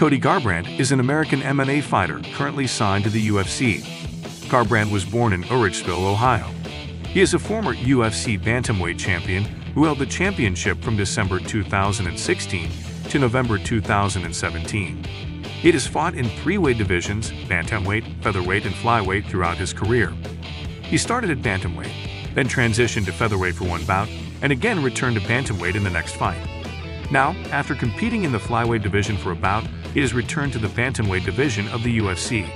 Cody Garbrandt is an American MMA fighter currently signed to the UFC. Garbrandt was born in Urixville, Ohio. He is a former UFC bantamweight champion who held the championship from December 2016 to November 2017. He has fought in three weight divisions, bantamweight, featherweight, and flyweight throughout his career. He started at bantamweight, then transitioned to featherweight for one bout, and again returned to bantamweight in the next fight. Now, after competing in the flyweight division for a bout, he has returned to the bantamweight division of the UFC.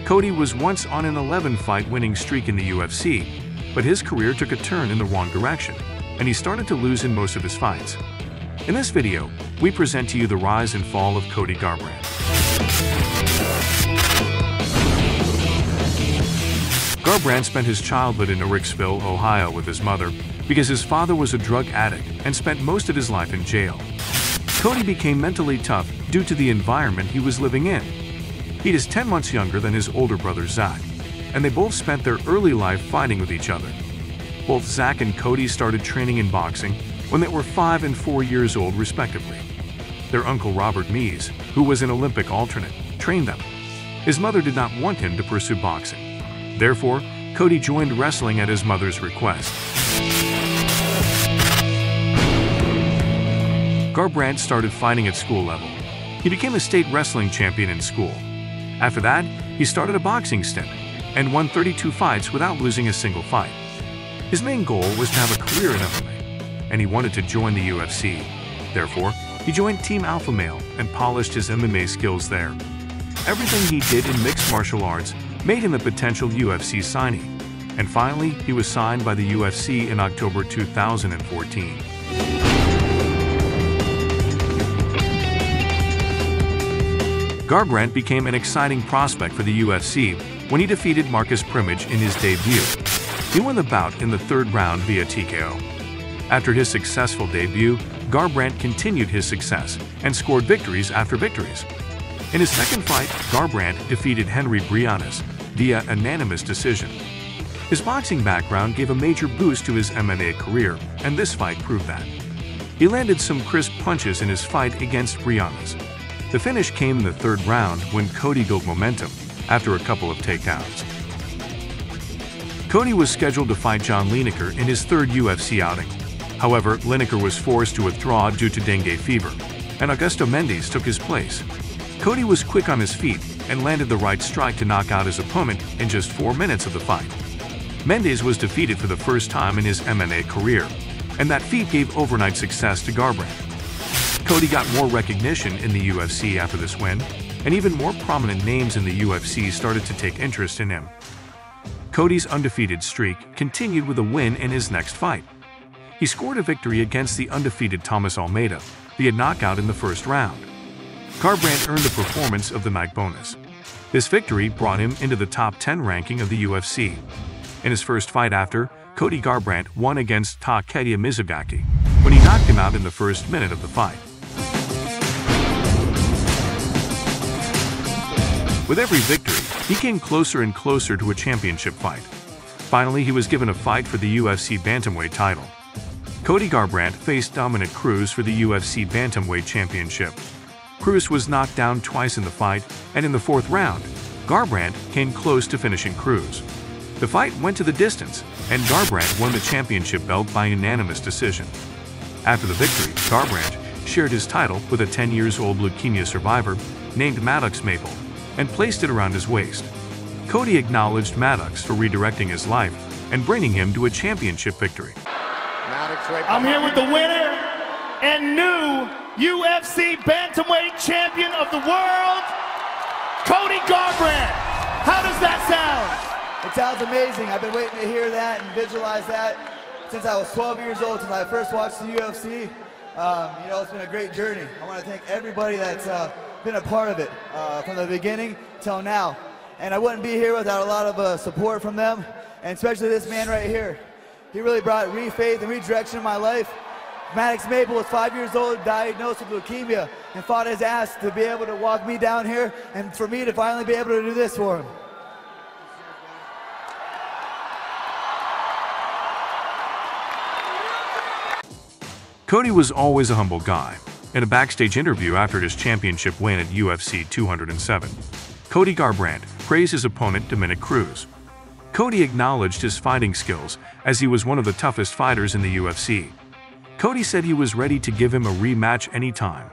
Cody was once on an 11-fight winning streak in the UFC, but his career took a turn in the wrong direction, and he started to lose in most of his fights. In this video, we present to you the rise and fall of Cody Garbrandt. Garbrandt spent his childhood in Urixville, Ohio with his mother because his father was a drug addict and spent most of his life in jail. Cody became mentally tough due to the environment he was living in. He is 10 months younger than his older brother Zach, and they both spent their early life fighting with each other. Both Zach and Cody started training in boxing when they were 5 and 4 years old respectively. Their uncle Robert Mees, who was an Olympic alternate, trained them. His mother did not want him to pursue boxing. Therefore, Cody joined wrestling at his mother's request. Garbrandt started fighting at school level. He became a state wrestling champion in school. After that, he started a boxing stint and won 32 fights without losing a single fight. His main goal was to have a career in MMA, and he wanted to join the UFC. Therefore, he joined Team Alpha Male and polished his MMA skills there. Everything he did in mixed martial arts made him a potential UFC signee, and finally, he was signed by the UFC in October 2014. Garbrandt became an exciting prospect for the UFC when he defeated Marcus Primage in his debut. He won the bout in the third round via TKO. After his successful debut, Garbrandt continued his success and scored victories after victories. In his second fight, Garbrandt defeated Henry Briones via unanimous decision. His boxing background gave a major boost to his MMA career, and this fight proved that. He landed some crisp punches in his fight against Briones. The finish came in the third round when Cody built momentum after a couple of takedowns. Cody was scheduled to fight John Lineker in his third UFC outing. However, Lineker was forced to withdraw due to dengue fever, and Augusto Mendes took his place. Cody was quick on his feet and landed the right strike to knock out his opponent in just 4 minutes of the fight. Mendes was defeated for the first time in his MMA career, and that feat gave overnight success to Garbrandt. Cody got more recognition in the UFC after this win, and even more prominent names in the UFC started to take interest in him. Cody's undefeated streak continued with a win in his next fight. He scored a victory against the undefeated Thomas Almeida via knockout in the first round. Garbrandt earned the Performance of the Night bonus. This victory brought him into the top 10 ranking of the UFC. In his first fight after, Cody Garbrandt won against Takeya Mizugaki when he knocked him out in the first minute of the fight. With every victory, he came closer and closer to a championship fight. Finally, he was given a fight for the UFC bantamweight title. Cody Garbrandt faced Dominick Cruz for the UFC bantamweight championship. Cruz was knocked down twice in the fight, and in the fourth round, Garbrandt came close to finishing Cruz. The fight went to the distance, and Garbrandt won the championship belt by unanimous decision. After the victory, Garbrandt shared his title with a 10-year-old leukemia survivor named Maddox Maple and placed it around his waist. Cody acknowledged Maddox for redirecting his life and bringing him to a championship victory. I'm here with the winner and new UFC bantamweight champion of the world, Cody Garbrandt. How does that sound? It sounds amazing. I've been waiting to hear that and visualize that since I was 12 years old, since I first watched the UFC. It's been a great journey. I want to thank everybody that's been a part of it from the beginning till now. And I wouldn't be here without a lot of support from them, and especially this man right here. He really brought faith and redirection in my life. Maddox Maple was 5 years old, diagnosed with leukemia, and fought his ass to be able to walk me down here and for me to finally be able to do this for him. Cody was always a humble guy. In a backstage interview after his championship win at UFC 207, Cody Garbrandt praised his opponent Dominick Cruz. Cody acknowledged his fighting skills as he was one of the toughest fighters in the UFC. Cody said he was ready to give him a rematch anytime.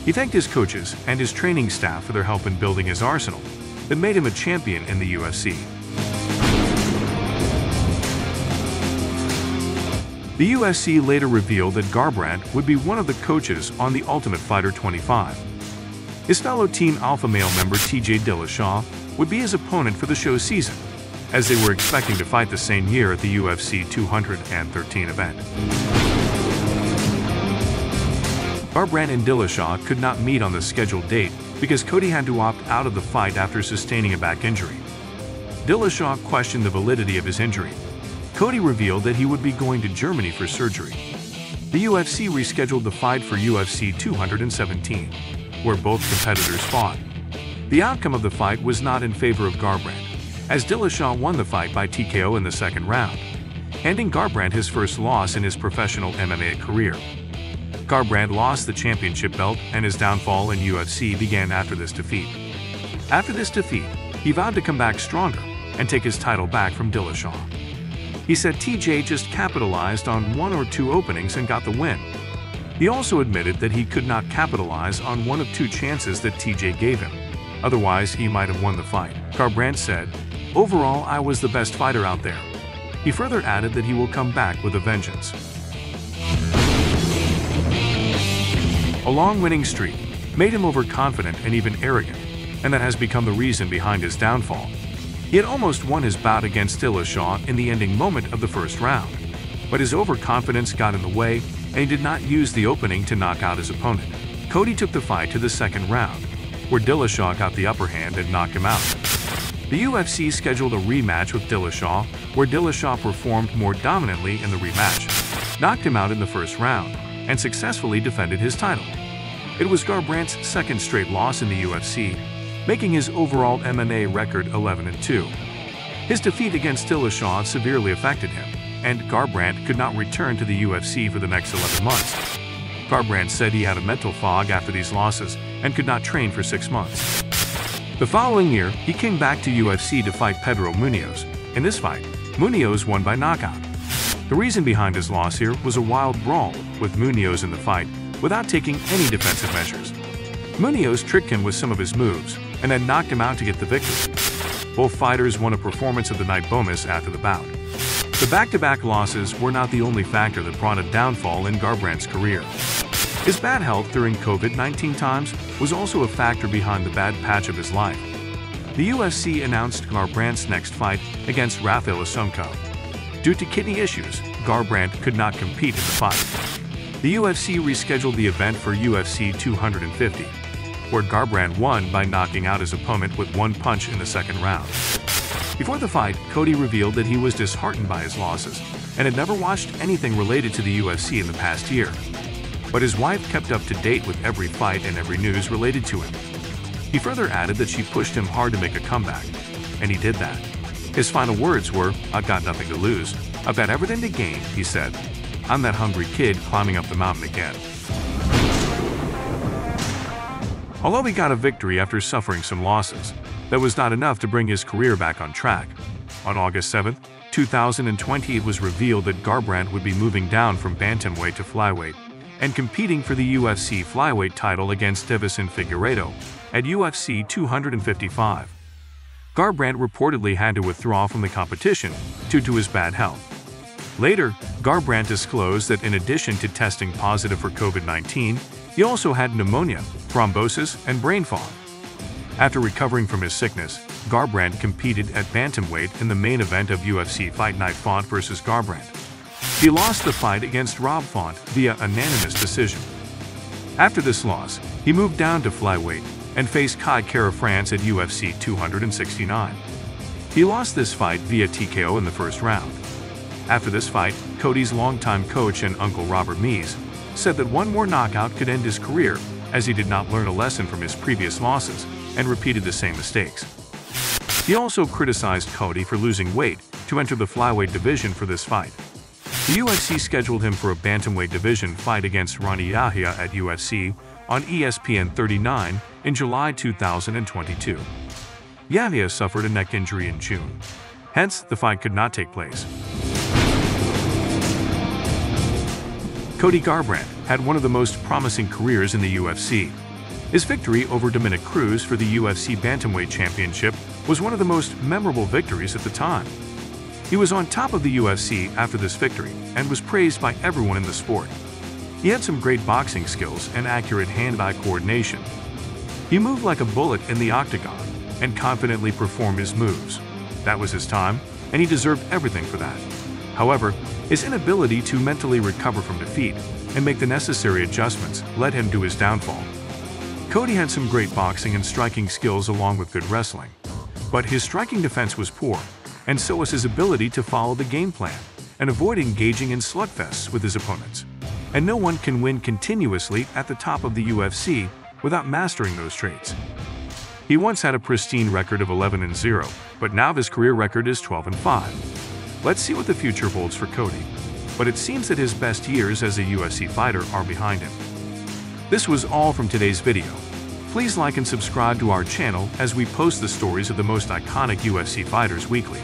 He thanked his coaches and his training staff for their help in building his arsenal that made him a champion in the UFC. The UFC later revealed that Garbrandt would be one of the coaches on The Ultimate Fighter 25. His fellow Team Alpha Male member TJ Dillashaw would be his opponent for the show's season, as they were expecting to fight the same year at the UFC 213 event. Garbrandt and Dillashaw could not meet on the scheduled date because Cody had to opt out of the fight after sustaining a back injury. Dillashaw questioned the validity of his injury. Cody revealed that he would be going to Germany for surgery. The UFC rescheduled the fight for UFC 217, where both competitors fought. The outcome of the fight was not in favor of Garbrandt, as Dillashaw won the fight by TKO in the second round, handing Garbrandt his first loss in his professional MMA career. Garbrandt lost the championship belt, and his downfall in UFC began after this defeat. After this defeat, he vowed to come back stronger and take his title back from Dillashaw. He said TJ just capitalized on one or two openings and got the win. He also admitted that he could not capitalize on one of two chances that TJ gave him. Otherwise, he might have won the fight. Garbrandt said, "Overall, I was the best fighter out there." He further added that he will come back with a vengeance. A long winning streak made him overconfident and even arrogant, and that has become the reason behind his downfall. He had almost won his bout against Dillashaw in the ending moment of the first round, but his overconfidence got in the way and he did not use the opening to knock out his opponent. Cody took the fight to the second round, where Dillashaw got the upper hand and knocked him out. The UFC scheduled a rematch with Dillashaw, where Dillashaw performed more dominantly in the rematch, knocked him out in the first round, and successfully defended his title. It was Garbrandt's second straight loss in the UFC, making his overall MMA record 11-2. His defeat against Dillashaw severely affected him, and Garbrandt could not return to the UFC for the next 11 months. Garbrandt said he had a mental fog after these losses and could not train for 6 months. The following year, he came back to UFC to fight Pedro Munoz. In this fight, Munoz won by knockout. The reason behind his loss here was a wild brawl with Munoz in the fight without taking any defensive measures. Munoz tricked him with some of his moves and then knocked him out to get the victory. Both fighters won a Performance of the Night bonus after the bout. The back-to-back losses were not the only factor that brought a downfall in Garbrandt's career. His bad health during COVID-19 times was also a factor behind the bad patch of his life. The UFC announced Garbrandt's next fight against Rafael Assunção. Due to kidney issues, Garbrandt could not compete in the fight. The UFC rescheduled the event for UFC 250, where Garbrandt won by knocking out his opponent with one punch in the second round. Before the fight, Cody revealed that he was disheartened by his losses and had never watched anything related to the UFC in the past year. But his wife kept up to date with every fight and every news related to him. He further added that she pushed him hard to make a comeback, and he did that. His final words were, "I've got nothing to lose. I've got everything to gain," he said. "I'm that hungry kid climbing up the mountain again." Although he got a victory after suffering some losses, that was not enough to bring his career back on track. On August 7, 2020, it was revealed that Garbrandt would be moving down from bantamweight to flyweight and competing for the UFC flyweight title against Deiveson Figueiredo at UFC 255. Garbrandt reportedly had to withdraw from the competition due to his bad health. Later, Garbrandt disclosed that in addition to testing positive for COVID-19, he also had pneumonia, thrombosis, and brain fog. After recovering from his sickness, Garbrandt competed at bantamweight in the main event of UFC Fight Night Font vs. Garbrandt. He lost the fight against Rob Font via unanimous decision. After this loss, he moved down to flyweight and faced Kai Kara-France at UFC 269. He lost this fight via TKO in the first round. After this fight, Cody's longtime coach and uncle Robert Mees said that one more knockout could end his career, as he did not learn a lesson from his previous losses and repeated the same mistakes. He also criticized Cody for losing weight to enter the flyweight division for this fight. The UFC scheduled him for a bantamweight division fight against Ronnie Yahya at UFC on ESPN 39 in July 2022. Yahya suffered a neck injury in June. Hence, the fight could not take place. Cody Garbrandt had one of the most promising careers in the UFC. His victory over Dominick Cruz for the UFC Bantamweight Championship was one of the most memorable victories at the time. He was on top of the UFC after this victory and was praised by everyone in the sport. He had some great boxing skills and accurate hand-eye coordination. He moved like a bullet in the octagon and confidently performed his moves. That was his time, and he deserved everything for that. However, his inability to mentally recover from defeat and make the necessary adjustments led him to his downfall. Cody had some great boxing and striking skills along with good wrestling, but his striking defense was poor, and so was his ability to follow the game plan and avoid engaging in slugfests with his opponents. And no one can win continuously at the top of the UFC without mastering those traits. He once had a pristine record of 11-0, but now his career record is 12-5. Let's see what the future holds for Cody, but it seems that his best years as a UFC fighter are behind him. This was all from today's video. Please like and subscribe to our channel as we post the stories of the most iconic UFC fighters weekly.